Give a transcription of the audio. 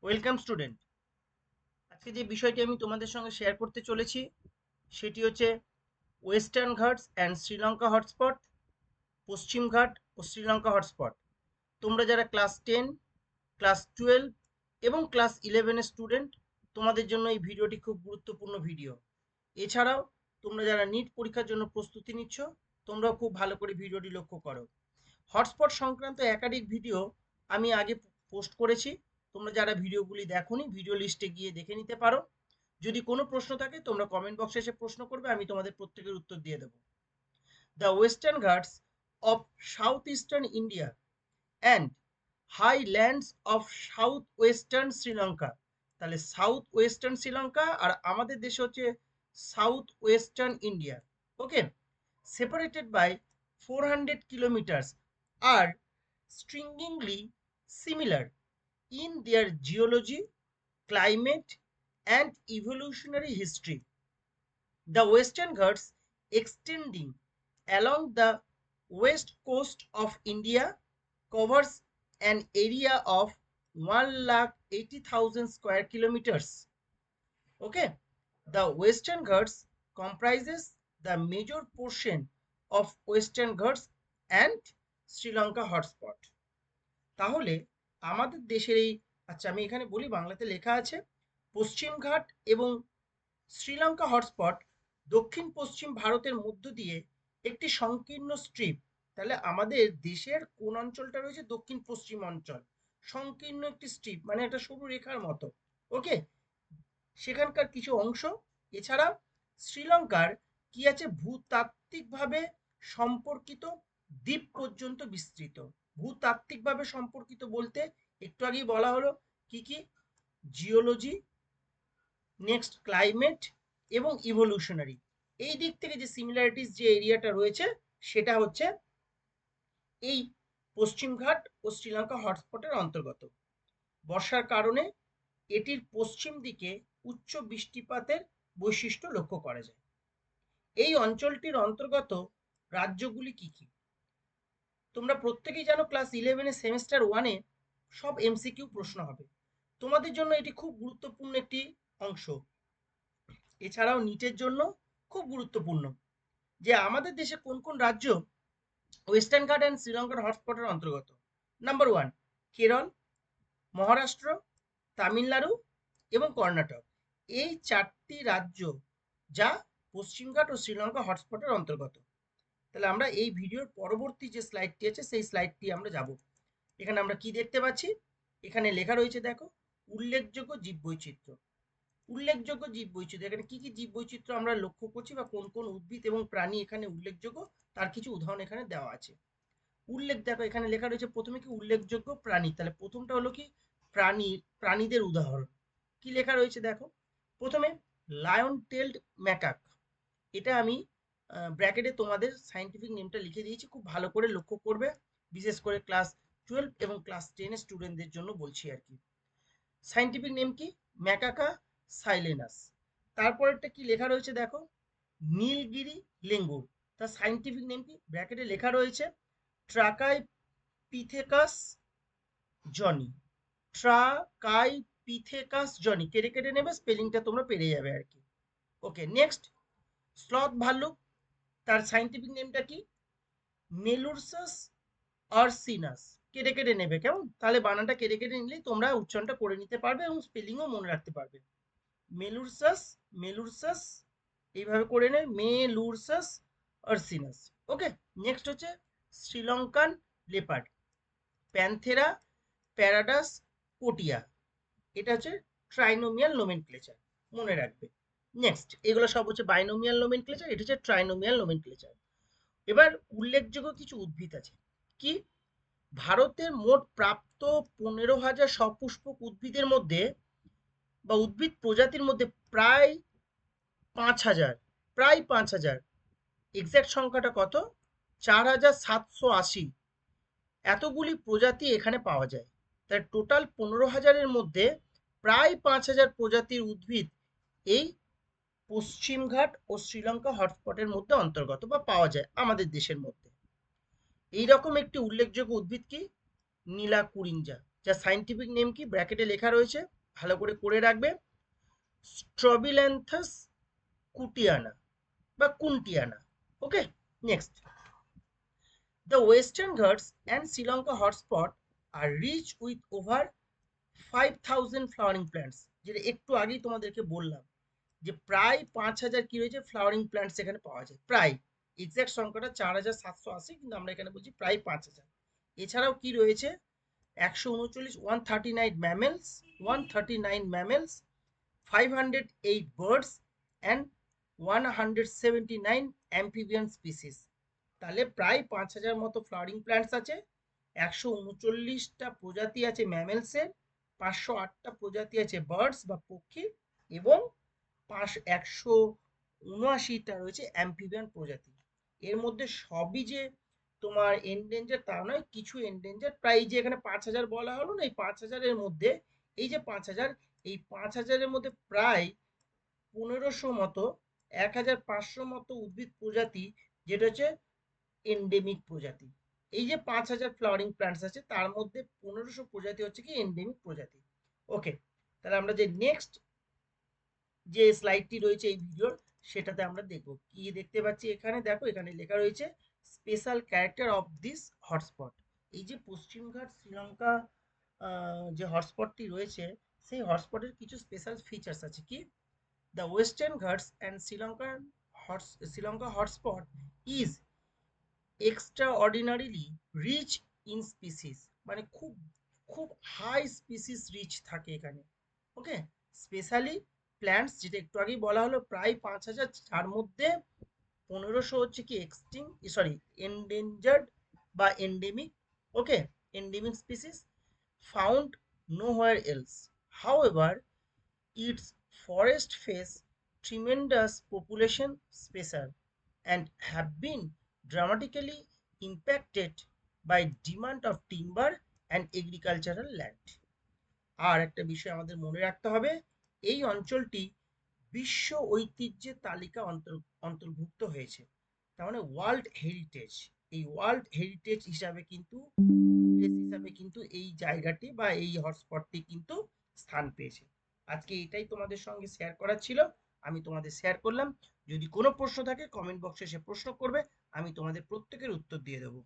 Welcome student. আজকে যে বিষয়টি আমি তোমাদের সঙ্গে শেয়ার করতে চলেছি সেটি হচ্ছে western Ghats and Sri Lanka hotspot, পশ্চিম ঘাট ও শ্রীলঙ্কা হটস্পট। তোমরা যারা ক্লাস 10, ক্লাস 12 এবং ক্লাস 11-এর স্টুডেন্ট, তোমাদের জন্য এই ভিডিওটি খুব গুরুত্বপূর্ণ ভিডিও। এছাড়াও তোমরা যারা নিট পরীক্ষার জন্য প্রস্তুতি নিচ্ছ, তোমরাও খুব ভালো করে ভিডিওটি লক্ষ্য করো। হটস্পট সংক্রান্ত একাধিক ভিডিও আমি আগে পোস্ট করেছি। তোমরা যারা ভিডিওগুলি দেখোনি, ভিডিও লিস্টে গিয়ে দেখে নিতে পারো। যদি কোনো প্রশ্ন থাকে তোমরা কমেন্ট বক্সে এসে প্রশ্ন করবে, আমি তোমাদের প্রত্যেকের উত্তর দিয়ে দেবো। The Western Ghats of south eastern India and Highlands of south western Sri Lanka. তাহলে সাউথ ওয়েস্টার্ন শ্রীলঙ্কা আর আমাদের দেশে হচ্ছে south western India. Okay, separated by 400 kilometers, are strikingly similar in their geology, climate, and evolutionary history. The Western Ghats, extending along the west coast of India, covers an area of 1,80,000 square kilometers. Okay, the Western Ghats comprises the major portion of Western Ghats and Sri Lanka hotspot. তাহলে আমাদের দেশের এই, আচ্ছা আমি এখানে বলি, বাংলাতে লেখা আছে পশ্চিম ঘাট এবং শ্রীলঙ্কা হটস্পট দক্ষিণ পশ্চিম ভারতের মধ্য দিয়ে একটি সংকীর্ণ স্ট্রিপ। তাহলে আমাদের দেশের কোন অঞ্চলটা রয়েছে? দক্ষিণ পশ্চিম অঞ্চল। সংকীর্ণ একটি স্ট্রিপ মানে একটা সরু রেখার মতো। ওকে, সেখানকার কিছু অংশ। এছাড়া শ্রীলঙ্কার কি আছে? ভূতাত্ত্বিকভাবে সম্পর্কিত দ্বীপ পর্যন্ত বিস্তৃত। ভূতাত্ত্বিকভাবে সম্পর্কিত বলতে একটু আগেই বলা হলো কি কি? জিওলজি, নেক্সট ক্লাইমেট এবং ইভলিউশনারি। এই দিক থেকে যে সিমিলারিটিস, যে এরিয়াটা রয়েছে সেটা হচ্ছে এই পশ্চিমঘাট ও শ্রীলঙ্কা হটস্পটের অন্তর্গত। বর্ষার কারণে এটির পশ্চিম দিকে উচ্চ বৃষ্টিপাতের বৈশিষ্ট্য লক্ষ্য করা যায়। এই অঞ্চলটির অন্তর্গত রাজ্যগুলি কি কি? তোমরা প্রত্যেকেই জানো ক্লাস 11-এর সেমিস্টার 1-এ সব এমসিকিউ প্রশ্ন হবে। তোমাদের জন্য এটি খুব গুরুত্বপূর্ণ একটি অংশ। এছাড়াও নিটের জন্য খুব গুরুত্বপূর্ণ যে আমাদের দেশে কোন কোন রাজ্য ওয়েস্টার্ন ঘাট অ্যান্ড শ্রীলঙ্কার হটস্পটের অন্তর্গত। নাম্বার 1 কেরল, মহারাষ্ট্র, তামিলনাড়ু এবং কর্ণাটক। এই চারটি রাজ্য যা পশ্চিমঘাট ও শ্রীলঙ্কা হটস্পটের অন্তর্গত। তাহলে আমরা এই ভিডিওর পরবর্তী যে স্লাইডটি আছে সেই স্লাইডটি আমরা যাব। এখানে আমরা কি দেখতে পাচ্ছি? এখানে লেখা রয়েছে, দেখো, উল্লেখযোগ্য জীববৈচিত্র্য। উল্লেখযোগ্য জীববৈচিত্র্য, এখানে কি কি জীববৈচিত্র্য আমরা লক্ষ্য করছি বা কোন কোন উদ্ভিদ এবং প্রাণী এখানে উল্লেখযোগ্য তার কিছু উদাহরণ এখানে দেওয়া আছে। উল্লেখ, দেখো এখানে লেখা রয়েছে প্রথমে কি উল্লেখযোগ্য প্রাণী। তাহলে প্রথমটা হলো কি? প্রাণীদের উদাহরণ। কি লেখা রয়েছে দেখো, প্রথমে লায়ন টেলড ম্যাকাক। এটা আমি ব্র্যাকেটে তোমাদের সাইন্টিফিক নেমটা লিখে দিয়েছি, খুব ভালো করে লক্ষ্য করবে, বিশেষ করে ক্লাস 12 এবং ক্লাস 10 স্টুডেন্টদের জন্য বলছি আর কি। সাইন্টিফিক নেম কি? ম্যাকাকা সাইলেনাস। তারপরেরটা কি লেখা রয়েছে দেখো, নীলগিরি লেঙ্গুর। তার সাইন্টিফিক নেম কি? ব্র্যাকেটে লেখা রয়েছে ট্রাকাইপিথেকাস জনি। ট্রাকাইপিথেকাস জনি, কেটে কেটে নেবে, স্পেলিংটা তোমরা পেরে যাবে আর কি। ওকে, নেক্সট স্লথ ভাল্লুক। তার সাইন্টিফিক নেমটা কি? মেলুরসাস আরসিনাস। কেটে কেটে নেবে, কেমন? তাহলে বানানটা কেটে কেটে নিলেই তোমরা উচ্চারণটা করে নিতে পারবে এবং স্পেলিংও মনে রাখতে পারবে। মেলুরসাস, মেলুরসাস এইভাবে করে নেয়, মেলুরসাস আরসিনাস। ওকে, নেক্সট হচ্ছে শ্রীলঙ্কান লেপার্ড, প্যান্থেরা প্যারাডাস কোটিয়া। এটা হচ্ছে ট্রাইনোমিয়াল নোমেনক্লেচার, মনে রাখবে। নেক্সট, এগুলো সব হচ্ছে বাইনোমিয়াল নোমেনক্লেচার, এটা হচ্ছে ট্রাইনোমিয়াল নোমেনক্লেচার। এবার উল্লেখযোগ্য কিছু উদ্ভিদ আছে। কি? ভারতের মোট প্রাপ্ত 15,000 সপুষ্পক উদ্ভিদের মধ্যে বা উদ্ভিদ প্রজাতির মধ্যে প্রায় 5,000, প্রায় 5,000, এক্সাক্ট সংখ্যাটা কত? 4,780 এতগুলি প্রজাতি এখানে পাওয়া যায়। তাই টোটাল 15,000-এর মধ্যে প্রায় 5,000 প্রজাতির উদ্ভিদ এই পশ্চিমঘাট ও শ্রীলঙ্কা হটস্পটের মধ্যে অন্তর্গত বা পাওয়া যায় আমাদের দেশের মধ্যে। এইরকম একটি উল্লেখযোগ্য উদ্ভিদ কি? নীলাকুরিঞ্জা। যার সাইন্টিফিক নেম কি ব্র্যাকেটে লেখা রয়েছে, ভালো করে রাখবে, স্ট্রবিল্যান্থাস কুটিয়ানা বা কুন্টিয়ানা। ওকে, next, the western ghats and Sri Lanka hotspot are rich with over 5000 flowering plants, যেটা একটু আগেই তোমাদেরকে বললাম যে প্রায় 5000 কি রয়েছে ফ্লাওয়ারিং প্ল্যান্টস এখানে পাওয়া যায়। প্রায় এক্সাক্ট সংখ্যাটা 4780, কিন্তু আমরা এখানে বলছি প্রায় 5000। এছাড়াও কি রয়েছে 139 139 mammals, 508 birds and 179 amphibian species. তাহলে প্রায় 5000 মতো ফ্লাওয়ারিং প্ল্যান্টস আছে, 139টা প্রজাতি আছে ম্যামেলসের, 508টা প্রজাতি আছে বার্ডস বা পক্ষী, এবং 179টা রয়েছে অ্যাম্ফিবিয়ান প্রজাতি। এর মধ্যে সবই যে তোমার এন্ডেঞ্জার তা নয়, কিছু এন্ডেঞ্জার, প্রায় যে এখানে 5000 বলা হলো না, এই 5000-এর মধ্যে এই যে 5000, এই 5000-এর মধ্যে প্রায় 1500 মতো, 1500 মতো উদ্ভিদ প্রজাতি যেটা হচ্ছে এন্ডেমিক প্রজাতি। এই যে 5000 ফ্লাওয়ারিং প্ল্যান্টস আছে তার মধ্যে 1500 প্রজাতি হচ্ছে কি এন্ডেমিক প্রজাতি। ওকে, তাহলে আমরা যে নেক্সট যে স্লাইডটি রয়েছে এই ভিডিওর, সেটাতে আমরা দেখব কি দেখতে পাচ্ছি। এখানে দেখো, এখানে লেখা রয়েছে special character of this hotspot. এই যে পশ্চিমঘাট শ্রীলঙ্কা যে হটস্পটটি রয়েছে, সেই হটস্পটের কিছু স্পেশাল ফিচার্স আছে। কি, the Western Ghats and Sri Lanka hotspot is extraordinarily rich in species, মানে খুব খুব হাই স্পিসিস রিচ থাকে এখানে। ওকে, স্পেশালি প্ল্যান্টস, যেটা একটু আগেই বলা হলো প্রায় 5000, যার মধ্যে 1500 হচ্ছে কি এক্সটিং, সরি, এন্ডেঞ্জার্ড বা endemic. Okay, endemic species found nowhere else. However its forests face tremendous population pressure and have been dramatically impacted by demand of timber and agricultural land. আর একটা বিষয় আমাদের মনে রাখতে হবে, এই অঞ্চলটি বিশ্ব ঐতিহ্যের তালিকা অন্তর্ভুক্ত হয়েছে, তার মানে ওয়ার্ল্ড হেরিটেজ। এই ওয়ার্ল্ড হেরিটেজ হিসাবে কিন্তু এই জায়গাটি বা এই হটস্পটটি কিন্তু স্থান পেয়েছে। আজকে এটাই তোমাদের সঙ্গে শেয়ার করার ছিল, আমি তোমাদের শেয়ার করলাম। যদি কোনো প্রশ্ন থাকে কমেন্ট বক্সে এসে প্রশ্ন করবে, আমি তোমাদের প্রত্যেকের উত্তর দিয়ে দেবো।